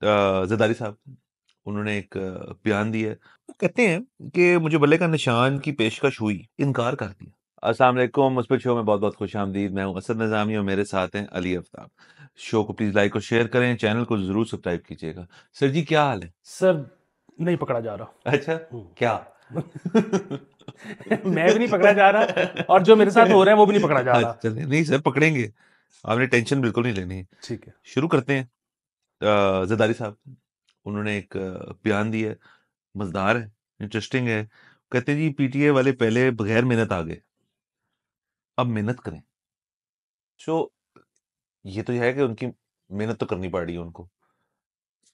जरदारी साहब, उन्होंने एक बयान दिया है। वो कहते हैं कि मुझे बल्ले का निशान की पेशकश हुई, इनकार कर दिया। अस्सलाम वालेकुम, मुस्बित शो में बहुत बहुत खुश आमदीद। मैं हूं असद निज़ामी और मेरे साथ हैं अली आफ्ताब। शो को प्लीज लाइक और शेयर करें, चैनल को जरूर सब्सक्राइब कीजिएगा। सर जी, क्या हाल है? सर नहीं पकड़ा जा रहा। अच्छा, क्या? मैं भी नहीं पकड़ा जा रहा और जो मेरे साथ हो रहा है वो भी नहीं पकड़ा जा हाँ, रहा। चलिए, नहीं सर, पकड़ेंगे। आपने टेंशन बिल्कुल नहीं लेनी है। ठीक है। शुरू करते हैं। जरदारी साहब, उन्होंने एक बयान दिया है, मजेदार है, इंटरेस्टिंग है। कहते हैं जी, पीटीए वाले पहले बगैर मेहनत आ गए, अब मेहनत करें। सो ये तो है कि उनकी मेहनत तो करनी पड़ रही है उनको।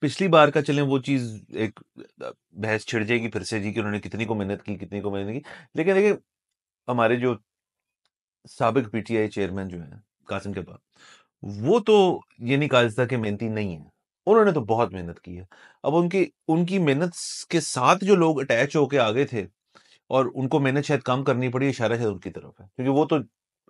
पिछली बार का चलें वो चीज एक बहस छिड़ जाएगी फिर से जी कि उन्होंने कितनी को मेहनत की, कितनी को मेहनत की। लेकिन देखिए, हमारे जो साबिक पीटीआई चेयरमैन जो है कासिम के बाद, वो तो ये नहीं कहा जाता कि मेहनती नहीं है। उन्होंने तो बहुत मेहनत की है। अब उनकी उनकी मेहनत के साथ जो लोग अटैच होके आगे थे और उनको मेहनत शायद कम करनी पड़ी, इशारा शायद उनकी तरफ है, क्योंकि वो तो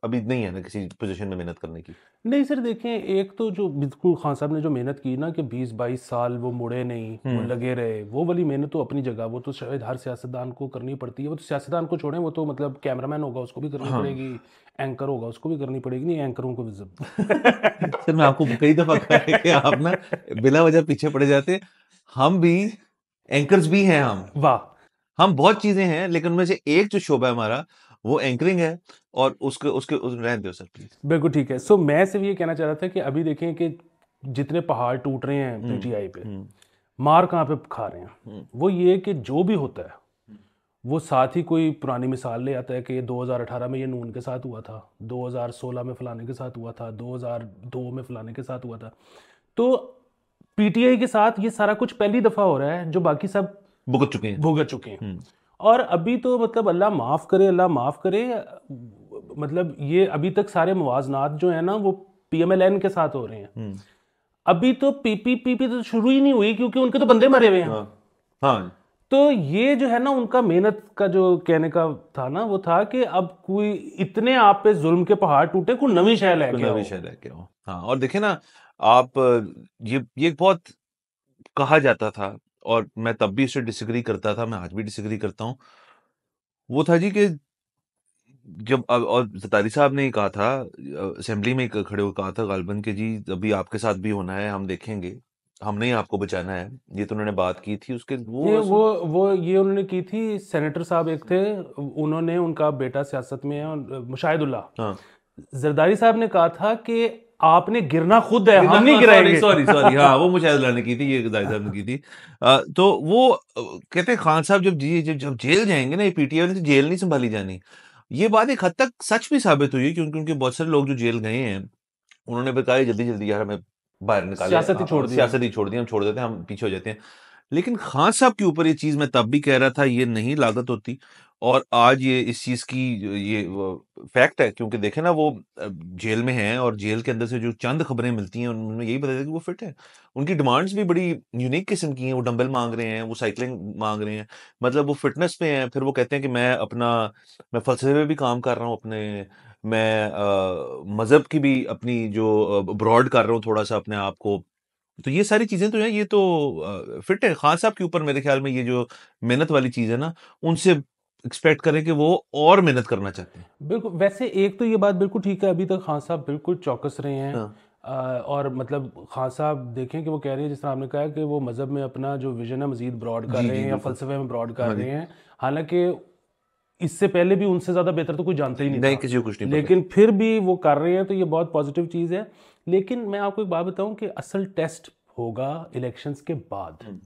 अभी नहीं है ना किसी पोजीशन में मेहनत करने की। नहीं सर देखें, एक तो जो बिल्कुल खान साहब ने जो मेहनत की ना कि 20-22 साल वो मुड़े नहीं, वो लगे रहे, वो वाली मेहनत तो अपनी जगह, वो तो शायद हर सियासतदान को करनी पड़ती है। वो तो सियासतदान को छोड़ें, वो तो मतलब कैमरामैन होगा उसको भी करनी हाँ। पड़ेगी, एंकर होगा उसको भी करनी पड़ेगी। नहीं, एंकरों को भी सर, मैं आपको कई दफा कहा है कि आप ना बिना वजह पीछे पड़े जाते हैं। हम भी एंकर्स भी हैं। वाह। हम बहुत चीजें हैं, लेकिन उनमें से एक जो शोबा है हमारा, वो एंकरिंग है। और रहने दो सर, प्लीज। बिल्कुल ठीक है। सो मैं सिर्फ ये कहना चाह रहा था कि अभी देखें कि जितने पहाड़ टूट रहे हैं पीटीआई पे, हम्म मार कहाँ पे खा रहे हैं, हम्म वो ये कि जो भी होता है वो साथ ही कोई पुरानी मिसाल ले आता है कि 2018 में ये नून के साथ हुआ था, 2016 में फलाने के साथ हुआ था, 2002 में फलाने के साथ हुआ था। तो पीटीआई के साथ ये सारा कुछ पहली दफा हो रहा है जो बाकी सब भुगत चुके हैं। भुगत चुके हैं। हम्म और अभी तो मतलब अल्लाह माफ़ करे, अल्लाह माफ़ करे। मतलब ये अभी तक सारे मुवाजनात जो है ना वो पीएमएलएन के साथ हो रहे हैं। हम्म अभी तो पीपीपी तो शुरू ही नहीं हुई क्योंकि उनके तो बंदे मरे हुए हैं। हाँ हाँ। तो ये जो है ना उनका मेहनत का जो कहने का था ना वो था कि अब कोई इतने आप पे जुल्म के पहाड़ टूटे, कोई नवी शय कोई लेके नवी आओ। शहर है क्या हो? हाँ, और देखे ना आप, ये बहुत कहा जाता था, और मैं तब भी इससे डिसएग्री करता था, मैं आज भी डिसएग्री करता हूँ। वो था जी कि जब और जरदारी साहब ने कहा था, असेंबली में खड़े होकर कहा था गालबन के जी, अभी आपके साथ भी होना है, हम देखेंगे, हमने ही आपको बचाना है। ये तो उन्होंने बात की थी उसके ये वो वो ये उन्होंने की थी। सेनेटर साहब एक थे, उन्होंने, उनका बेटा सियासत में है, मुशाहिदुल्लाह हाँ। जरदारी साहब ने कहा था कि आपने गिरना खुद है, हम नहीं सॉरी गिराएंगे। सॉरी सॉरी, हाँ, वो मुशाहिद ने की थी, ये जरदारी साहब ने की थी। तो वो कहते हैं खान साहब जब जेल जाएंगे ना, ये पीटीआई वाले से जेल नहीं संभाली जानी। ये बात एक हद तक सच भी साबित हुई, क्योंकि उनके बहुत सारे लोग जो जेल गए हैं, उन्होंने बताया जल्दी जल्दी यार हमें बाहर निकाले, सियासत ही छोड़ दिया। सियासत ही छोड़ दिया, हम छोड़ देते हैं, हम पीछे हो जाते हैं। लेकिन खान साहब के ऊपर ये चीज मैं तब भी कह रहा था ये नहीं लागत होती। और आज ये इस चीज की ये फैक्ट है, क्योंकि देखे ना वो जेल में हैं, और जेल के अंदर से जो चंद खबरें मिलती हैं उनमें यही बताया कि वो फिट है। उनकी डिमांड्स भी बड़ी यूनिक किस्म की हैं। वो डंबल मांग रहे हैं, वो साइकिलिंग मांग रहे हैं, मतलब वो फिटनेस पे हैं। फिर वो कहते हैं कि मैं फलसफे पे भी काम कर रहा हूँ अपने, मैं मजहब की भी अपनी जो ब्रॉड कर रहा हूँ थोड़ा सा अपने आप को। तो ये सारी चीजें तो हैं, ये तो फिट है। खान साहब के ऊपर मेरे ख्याल में ये जो मेहनत वाली चीज है ना, उनसे एक्सपेक्ट करें कि वो और मेहनत करना चाहते हैं। बिल्कुल। वैसे एक तो ये बात बिल्कुल ठीक है, अभी तक खान साहब बिल्कुल चौकस रहे हैं। हाँ। और मतलब खान साहब देखें कि वो कह रहे हैं, जिस तरह आपने कहा कि वो मज़हब में अपना जो विजन है मज़ीद ब्रॉड कर जी रहे जी हैं या बिल्कुल। फ़लसफ़े में ब्रॉड कर हाँ जी। रहे हैं। हालांकि इससे पहले भी उनसे ज़्यादा बेहतर तो कोई जानता ही नहीं नहीं, था, किसी को कुछ नहीं पता। लेकिन फिर भी वो कर रहे हैं, तो ये बहुत पॉजिटिव चीज़ है। लेकिन मैं आपको एक बात बताऊं कि असल टेस्ट होगा इलेक्शंस के बाद।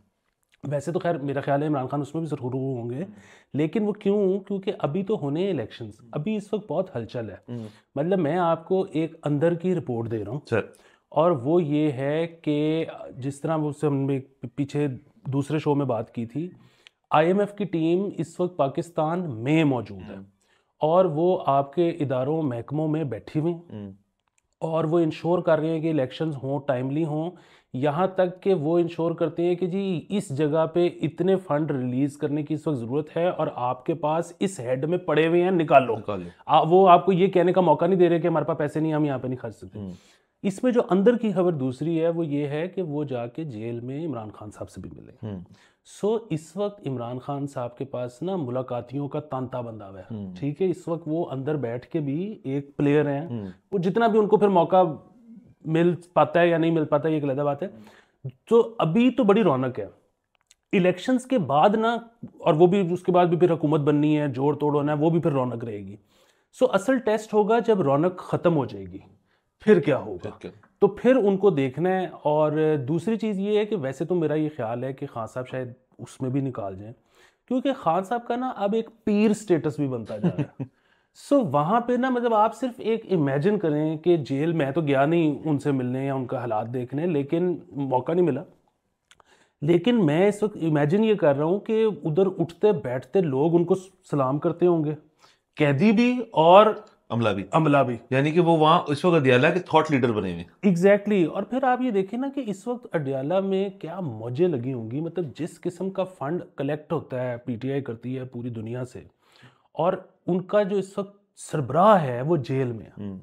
वैसे तो खैर मेरा ख्याल है इमरान खान उसमें भी ज़रूर होंगे, लेकिन वो क्यों? क्योंकि अभी तो होने हैं इलेक्शंस, अभी इस वक्त बहुत हलचल है। मतलब मैं आपको एक अंदर की रिपोर्ट दे रहा हूँ, सर। और वो ये है कि जिस तरह वो से हमने पीछे दूसरे शो में बात की थी, आईएमएफ की टीम इस वक्त पाकिस्तान में मौजूद है, और वो आपके इदारों महकमों में बैठी हुई हैं, और वो इंश्योर कर रहे हैं कि इलेक्शंस हों, टाइमली हों। यहाँ तक कि वो इंश्योर करते हैं कि जी इस जगह पे इतने फंड रिलीज करने की इस वक्त ज़रूरत है और आपके पास इस हेड में पड़े हुए हैं, निकालो। निकाल लो। वो आपको ये कहने का मौका नहीं दे रहे कि हमारे पास पैसे नहीं, हम यहाँ पे नहीं खर्च सकते। इसमें जो अंदर की खबर दूसरी है वो ये है कि वो जाके जेल में इमरान खान साहब से भी मिले। सो इस वक्त इमरान खान साहब के पास ना मुलाकातियों का तांता बंधा हुआ है, ठीक है। इस वक्त वो अंदर बैठ के भी एक प्लेयर हैं, वो जितना भी उनको फिर मौका मिल पाता है या नहीं मिल पाता है ये एक अलग बात है। तो अभी तो बड़ी रौनक है इलेक्शंस के बाद ना, और वो भी उसके बाद भी फिर हुकूमत बननी है, जोड़ तोड़ होना है, वो भी फिर रौनक रहेगी। सो असल टेस्ट होगा जब रौनक ख़त्म हो जाएगी, फिर क्या होगा, तो फिर उनको देखना है। और दूसरी चीज़ ये है कि वैसे तो मेरा ये ख्याल है कि खान साहब शायद उसमें भी निकाल जाएं, क्योंकि खान साहब का ना अब एक पीर स्टेटस भी बनता जा रहा है। सो वहाँ पे ना मतलब आप सिर्फ एक इमेजिन करें कि जेल में तो गया नहीं उनसे मिलने या उनका हालात देखने, लेकिन मौका नहीं मिला। लेकिन मैं इस वक्त इमेजिन ये कर रहा हूँ कि उधर उठते बैठते लोग उनको सलाम करते होंगे, कैदी भी और अमला भी। यानी कि वो वहां इस वक्त अडियाला के थॉट लीडर बने हुए। एग्जैक्टली और फिर आप ये देखें ना कि इस वक्त अडियाला में क्या मौजें लगी होंगी, मतलब जिस किस्म का फंड कलेक्ट होता है पीटीआई करती है पूरी दुनिया से, और उनका जो इस वक्त सरबराह है वो जेल में है,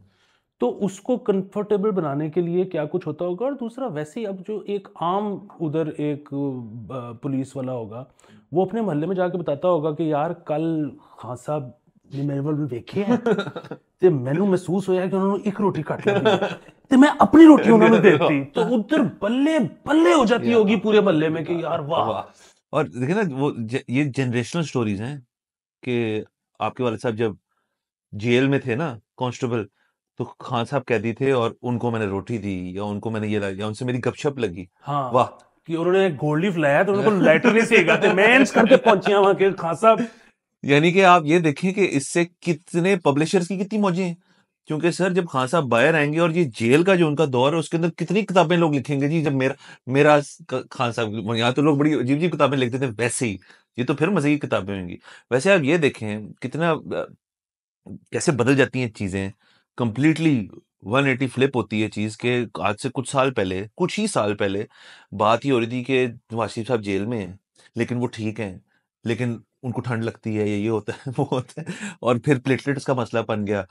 तो उसको कंफर्टेबल बनाने के लिए क्या कुछ होता होगा। और दूसरा वैसे ही अब जो एक आम उधर एक पुलिस वाला होगा, वो अपने मोहल्ले में जाके बताता होगा कि यार कल खान साहब ने मेरे वाल देखे हैं ਤੇ ਮੈਨੂੰ ਮਹਿਸੂਸ ਹੋਇਆ कि उन्होंने एक रोटी काट ली तो मैं अपनी रोटी उन्होंने देती, तो उधर बल्ले बल्ले हो जाती होगी पूरे मोहल्ले में कि यार वाह। और देखिए ना वो ये जनरेशनल स्टोरीज हैं कि आपके वाले साहब जब जेल में थे ना कांस्टेबल, तो खान साहब कैदी थे और उनको मैंने रोटी दी या उनको मैंने ये ला या उनसे मेरी गपशप लगी। हाँ वाह कि उन्होंने गोल्ड लीफ लाया तो उनको लाइटर नहीं सेगा थे, मैं करके पहुंची वहां के खान साहब। यानी कि आप ये देखें कि इससे कितने पब्लिशर्स की कितनी मौजें हैं, क्योंकि सर जब खान साहब बाहर आएंगे और ये जेल का जो उनका दौर है उसके अंदर कितनी किताबें लोग लिखेंगे जी। जब मेरा खान साहब यहाँ तो लोग बड़ी अजीब अजीब किताबें लिखते थे, वैसे ही ये तो फिर मजे की किताबें होंगी। वैसे आप ये देखें कितना कैसे बदल जाती हैं चीजें, कंप्लीटली 180 फ्लिप होती है चीज के। आज से कुछ ही साल पहले बात ही हो रही थी कि नवाज शरीफ साहब जेल में हैं लेकिन वो ठीक हैं, लेकिन उनको ठंड लगती है, ये होता है वो होता है, और फिर प्लेटलेट्स का मसला बन गया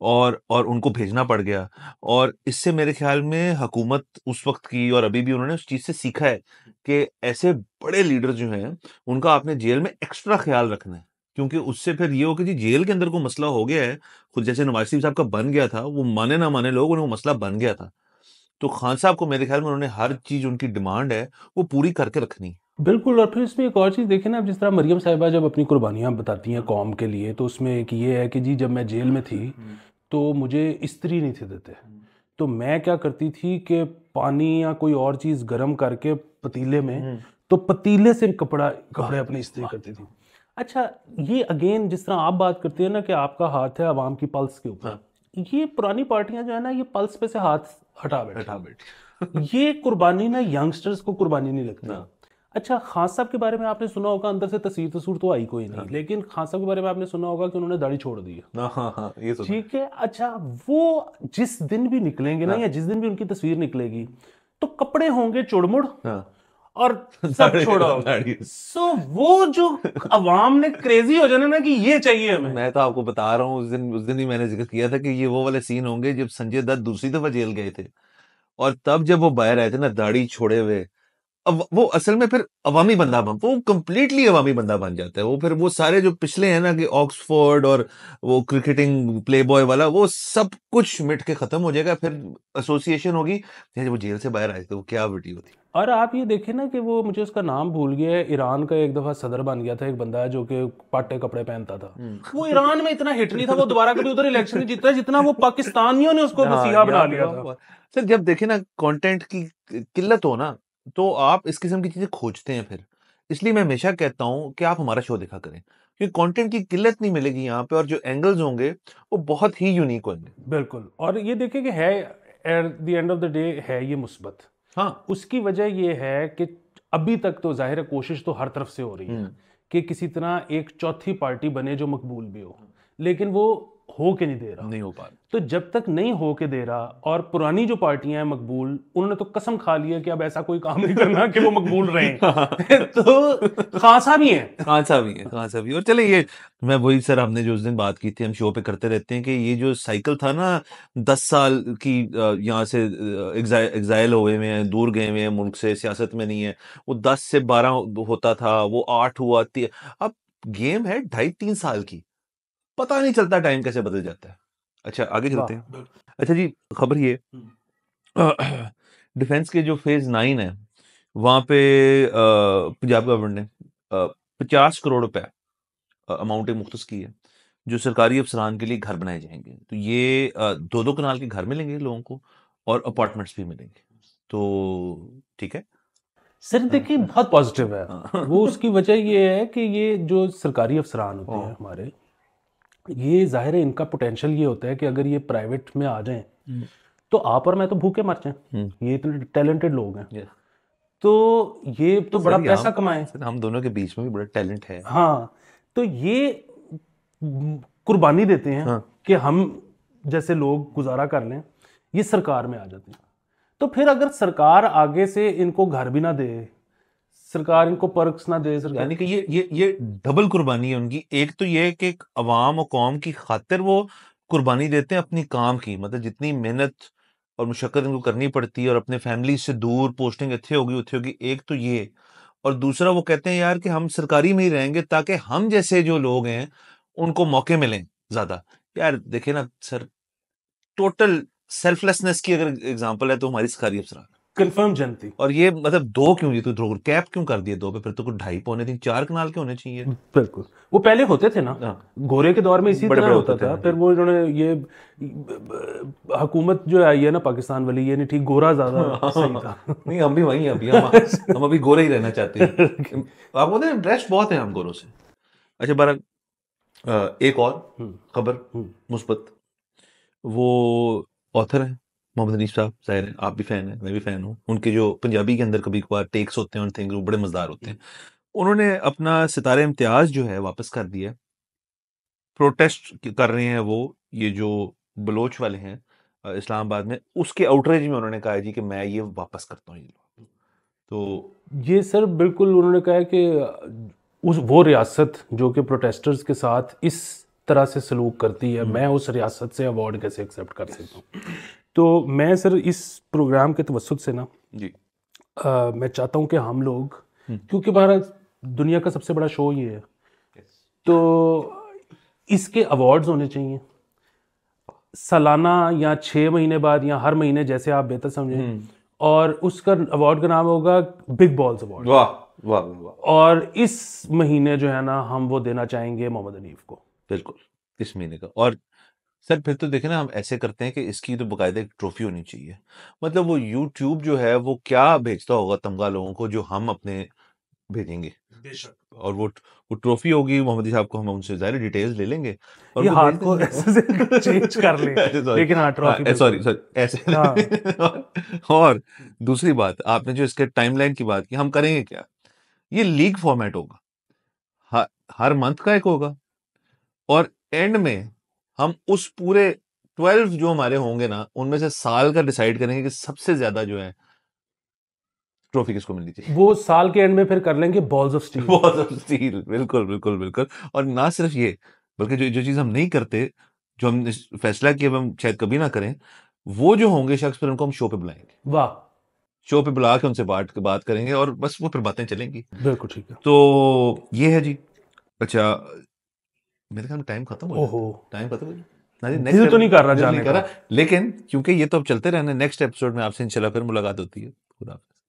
और उनको भेजना पड़ गया। और इससे मेरे ख्याल में हुकूमत उस वक्त की और अभी भी उन्होंने उस चीज से सीखा है कि ऐसे बड़े लीडर जो हैं उनका आपने जेल में एक्स्ट्रा ख्याल रखना है, क्योंकि उससे फिर ये हो कि जी जेल के अंदर कोई मसला हो गया है, खुद जैसे नवाज शरीफ साहब का बन गया था, वो माने ना माने लोग, उन्हें वो मसला बन गया था, तो खान साहब को मेरे ख्याल में उन्होंने हर चीज उनकी डिमांड है वो पूरी करके रखनी। बिल्कुल। और फिर इसमें एक और चीज़ देखें ना, जिस तरह मरियम साहिबा जब अपनी कुर्बानियाँ बताती हैं कौम के लिए, तो उसमें एक ये है कि जी जब मैं जेल में थी तो मुझे इस्त्री नहीं थे देते, तो मैं क्या करती थी कि पानी या कोई और चीज़ गर्म करके पतीले में, तो पतीले से कपड़े अपने इस्त्री करती थी। अच्छा, ये अगेन जिस तरह आप बात करते हैं ना कि आपका हाथ है आवाम की पल्स के ऊपर, ये पुरानी पार्टियां जो है ना ये पल्स पे से हाथ हटा बैठी ये कुर्बानी ना यंगस्टर्स को कुर्बानी नहीं लगती। अच्छा, खान साहब के बारे में आपने सुना होगा, अंदर से तस्वीर तो आई कोई नहीं, लेकिन खान साहब के बारे में आपने सुना होगा कि उन्होंने दाढ़ी छोड़ दी है। हाँ, ये सुना। ठीक है। अच्छा, वो जिस दिन भी निकलेंगे ना या जिस दिन भी उनकी तस्वीर निकलेगी तो कपड़े होंगे चुड़मुड़ और सब छोड़ा होगा। सो वो जो अवाम ने क्रेजी हो जाना ना कि ये चाहिए हमें। मैं तो आपको बता रहा हूँ उस दिन ही मैंने जिक्र किया था कि ये वो वाले सीन होंगे जब संजय दत्त दूसरी दफा जेल गए थे और तब जब वो बाहर आए थे ना दाढ़ी छोड़े हुए, अब वो असल में फिर अवामी बंदा वो कंप्लीटली अवामी बंदा बन जाता है। वो फिर वो सारे जो पिछले हैं ना कि ऑक्सफोर्ड और वो क्रिकेटिंग प्लेबॉय वाला वो सब कुछ मिट के खत्म हो जाएगा, फिर एसोसिएशन होगी। जब वो जेल से बाहर आए थे वो क्या वीडियो थी। और आप ये देखें ना कि वो, मुझे उसका नाम भूल गया है, ईरान का एक दफा सदर बन गया था एक बंदा जो कि पाटे कपड़े पहनता था। वो ईरान में इतना हिट नहीं था, वो दोबारा कभी उधर इलेक्शन नहीं जीता जितना वो पाकिस्तानियों ने उसको मसीहा बना लिया था। सर जब देखे ना कंटेंट की किल्लत हो ना तो आप इस किस्म की चीजें खोजते हैं फिर, इसलिए मैं हमेशा कहता हूं कि आप हमारा शो देखा करें, क्योंकि कंटेंट की किल्लत नहीं मिलेगी यहाँ पे और जो एंगल्स होंगे वो बहुत ही यूनिक होंगे। बिल्कुल। और ये देखिए कि है at the end of the day है ये मुस्बत। हाँ, उसकी वजह ये है कि अभी तक तो जाहिर है कोशिश तो हर तरफ से हो रही है कि किसी तरह एक चौथी पार्टी बने जो मकबूल भी हो, लेकिन वो हो के नहीं दे रहा। नहीं हो पा रहा। तो जब तक नहीं हो के दे रहा, और पुरानी जो पार्टियां हैं मकबूल, उन्होंने तो कसम खा ली है कि अब ऐसा कोई काम नहीं करना कि वो मकबूल रहें। तो खासा भी है। कहाँ सा भी। और चले ये, मैं वही सर, हमने जो उस दिन बात की थी, हम शो पे करते रहते हैं कि ये जो साइकिल था ना 10 साल की, यहाँ से एग्जाइल हुए हुए हैं, दूर गए हुए हैं मुल्क से, सियासत में नहीं है, वो 10 से 12 होता था, वो 8 हुआ, अब गेम है 2.5-3 साल की, पता नहीं चलता टाइम कैसे बदल जाता है। अच्छा आगे चलते हैं। वाह। अच्छा जी, खबर ये डिफेंस के जो फेज 9 है वहां पे पंजाब गवर्नमेंट ने 50 करोड़ रुपए अमाउंट मुख्तस की है, जो सरकारी अफसरान के लिए घर बनाए जाएंगे। तो ये 2-2 कनाल के घर मिलेंगे लोगों को, और अपार्टमेंट्स भी मिलेंगे। तो ठीक है। सर देखिए, बहुत पॉजिटिव है। हाँ। वो उसकी वजह ये है कि ये जो सरकारी अफसरान होते हैं हाँ। हमारे, ये जाहिर है इनका पोटेंशियल ये होता है कि अगर ये प्राइवेट में आ जाएं तो आप और मैं तो भूखे मर जाएं। ये इतने टैलेंटेड लोग हैं, Yes. तो ये तो बड़ा सर, पैसा कमाएं। सर, हम दोनों के बीच में भी बड़ा टैलेंट है। हाँ, तो ये कुर्बानी देते हैं हाँ। कि हम जैसे लोग गुजारा कर लें, ये सरकार में आ जाते हैं। तो फिर अगर सरकार आगे से इनको घर भी ना दे, सरकार इनको पर्क्स ना दे, सरकार यानी कि ये डबल कुर्बानी है उनकी। एक तो ये है कि एक अवाम और कौम की खातिर वो कुर्बानी देते हैं अपनी काम की, मतलब जितनी मेहनत और मुशक्कत इनको करनी पड़ती है, और अपने फैमिली से दूर, पोस्टिंग अच्छी होगी उतनी होगी, एक तो ये। और दूसरा वो कहते हैं यार कि हम सरकारी में ही रहेंगे ताकि हम जैसे जो लोग हैं उनको मौके मिलें ज्यादा। यार देखिए ना सर, टोटल सेल्फलेसनेस की अगर एग्जांपल है तो हमारी सरकारी अफसरान। कंफर्म जनती। और ये मतलब 2 क्यों, ये तो कैप क्यों कर दिए 2 पे, फिर तो कुछ 2.5 पौने 3 4 कनाल के होने चाहिए। बिल्कुल, वो पहले होते थे ना, हाँ, गोरे के दौर में इसी बड़े तरह बड़े होता होते था। थे। फिर वो इन्होंने ये हुकूमत जो आई है ना पाकिस्तान वाली, ये नहीं ठीक, गोरा ज्यादा सही था। नहीं, हम भी वही हैं अभी, हम अभी गोरे ही रहना चाहते हैं। आपको पता है इंटरेस्ट बहुत है हम गोरों से। अच्छा बारह, एक और खबर मुस्बत, वो ऑथर है मोहम्मद हनीफ साहब, जाहिर है आप भी फैन हैं, मैं भी फैन हूँ उनके। जो पंजाबी के अंदर कभी कभार टेक्स होते हैं, थिंग्स वो बड़े मजेदार होते हैं। उन्होंने अपना सितारे इम्तियाज जो है वापस कर दिया। प्रोटेस्ट कर रहे हैं वो, ये जो बलोच वाले हैं इस्लामाबाद में, उसके आउटरीच में उन्होंने कहा है जी कि मैं ये वापस करता हूँ ये लोग। तो ये सर बिल्कुल उन्होंने कहा है कि उस वो रियासत जो कि प्रोटेस्टर्स के साथ इस तरह से सलूक करती है, मैं उस रियासत से अवार्ड कैसे एक्सेप्ट कर सकता हूँ। तो मैं सर इस प्रोग्राम के तवज्जुद से ना जी मैं चाहता हूँ कि हम लोग, क्योंकि भारत दुनिया का सबसे बड़ा शो ये है, तो इसके अवार्ड्स होने चाहिए सालाना या 6 महीने बाद या हर महीने, जैसे आप बेहतर समझें। और उसका अवार्ड का नाम होगा बिग बॉल्स अवार्ड। वाह वाह वाह। और इस महीने जो है ना हम वो देना चाहेंगे मोहम्मद हनीफ को। बिल्कुल, इस महीने का। और सर फिर तो देखे ना, हम ऐसे करते हैं कि इसकी तो बाकायदा एक ट्रॉफी होनी चाहिए। मतलब वो यूट्यूब जो है वो क्या भेजता होगा तमगा लोगों को, जो हम अपने भेजेंगे। बेशक। और वो ट्रॉफी होगी मोहम्मद साहब को, हम उनसे ज़ाहिर डिटेल्स ले लेंगे और ये उनको हाथ भेज को देंगे। ऐसे से चेंज कर ले, सॉरी, लेकिन हाँ ट्रॉफी बिल्कुल। सॉरी सॉरी, ऐसे। हाँ। और दूसरी बात, आपने जो इसके टाइमलाइन की बात की, हम करेंगे क्या, ये लीग फॉर्मेट होगा, हर मंथ का एक होगा, और एंड में हम उस पूरे 12 जो हमारे होंगे ना, उनमें से साल का डिसाइड करेंगे कि सबसे ज्यादा जो है ट्रॉफी किसको मिलनी चाहिए। वो साल के एंड में फिर कर लेंगे बॉल्स ऑफ स्टील। बहुत ऑफ स्टील, बिल्कुल बिल्कुल बिल्कुल। और ना सिर्फ ये, बल्कि जो जो चीज हम नहीं करते, जो हम फैसला किया हम शायद कभी ना करें, वो जो होंगे शख्स, फिर उनको हम शो पे बुलाएंगे, वाह, शो पे बुला के उनसे बात करेंगे, और बस वो फिर बातें चलेंगी। बिल्कुल ठीक है। तो ये है जी। अच्छा, मेरे ख्याल में टाइम खत्म हो ओहो, जाता है, टाइम खत्म हो जाता है। दिल तो नहीं कर रहा दिल नहीं जाने कर का। रहा, लेकिन क्योंकि ये तो अब चलते रहने, नेक्स्ट एपिसोड में आपसे इंशाल्लाह फिर मुलाकात होती है। खुदा हाफिज़।